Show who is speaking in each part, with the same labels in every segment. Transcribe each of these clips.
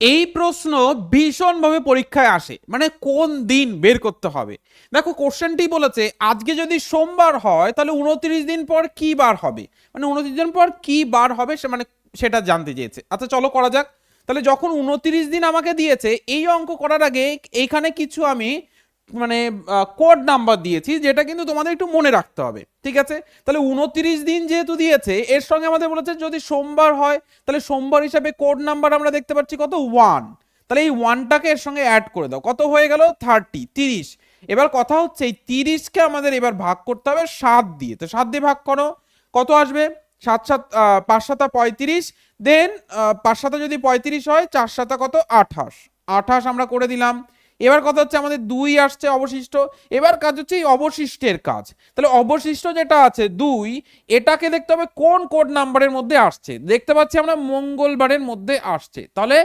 Speaker 1: এই প্রশ্ন ভীষণভাবে পরীক্ষায় আসে, মানে কোন দিন বের করতে হবে। দেখো কোশ্চেনটি বলেছে আজকে যদি সোমবার হয় তাহলে 29 দিন পর কি বার হবে, মানে 29 দিন পর কি বার হবে সে মানে সেটা জানতে চেয়েছে। আচ্ছা চলো করা যাক। তাহলে যখন 29 দিন আমাকে দিয়েছে, এই অঙ্ক করার আগে এইখানে কিছু আমি মানে কোড নাম্বার দিয়েছি, যেটা কিন্তু তোমাদের একটু মনে রাখতে হবে, ঠিক আছে? তাহলে 29 দিন যেহেতু দিয়েছে, এর সঙ্গে আমাদের বলেছে যদি সোমবার হয়, তাহলে সোমবার হিসাবে কোড নাম্বার আমরা দেখতে পাচ্ছি কত, 1। তাহলে এই ওয়ানটাকে এর সঙ্গে অ্যাড করে দাও, কত হয়ে গেল 30, 30। এবার কথা হচ্ছে এই 30কে আমাদের এবার ভাগ করতে হবে 7 দিয়ে। তো 7 দিয়ে ভাগ করো, কত আসবে? 5 7 35। দেন 5 7 যদি 35 হয়, 4 7 কত, 28। 28 আমরা করে দিলাম। এবার কথা হচ্ছে আমাদের 2 আসছে অবশিষ্ট। এবার কাজ হচ্ছে এই অবশিষ্টের কাজ। তাহলে অবশিষ্ট যেটা আছে 2, এটাকে দেখতে হবে কোন কোড নাম্বারের মধ্যে আসছে। দেখতে পাচ্ছি আমরা মঙ্গলবারের মধ্যে আসছে। তাহলে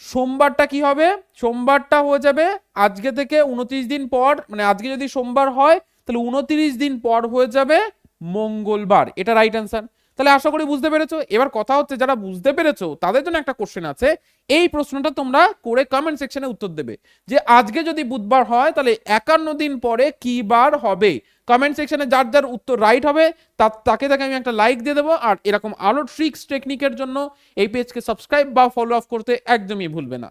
Speaker 1: সোমবারটা কি হবে? সোমবারটা হয়ে যাবে আজকে থেকে 29 দিন পর, মানে আজকে যদি সোমবার হয় তাহলে 29 দিন পর হয়ে যাবে মঙ্গলবার। এটা রাইট অ্যান্সার। তাহলে আশা করি বুঝতে পেরেছো। এবার কথা হচ্ছে যারা বুঝতে পেরেছো তাদের জন্য একটা কোশ্চেন আছে। এই প্রশ্নটা তোমরা করে কমেন্ট সেকশনে উত্তর দেবে যে আজকে যদি বুধবার হয় তাহলে 51 দিন পরে কি বার হবে। কমেন্ট সেকশনে যার যার উত্তর রাইট হবে তাকে তাকে আমি একটা লাইক দিয়ে দেবো। আর এরকম আরো ট্রিক্স টেকনিকের জন্য এই পেজকে সাবস্ক্রাইব বা ফলো আপ করতে একদমই ভুলবে না।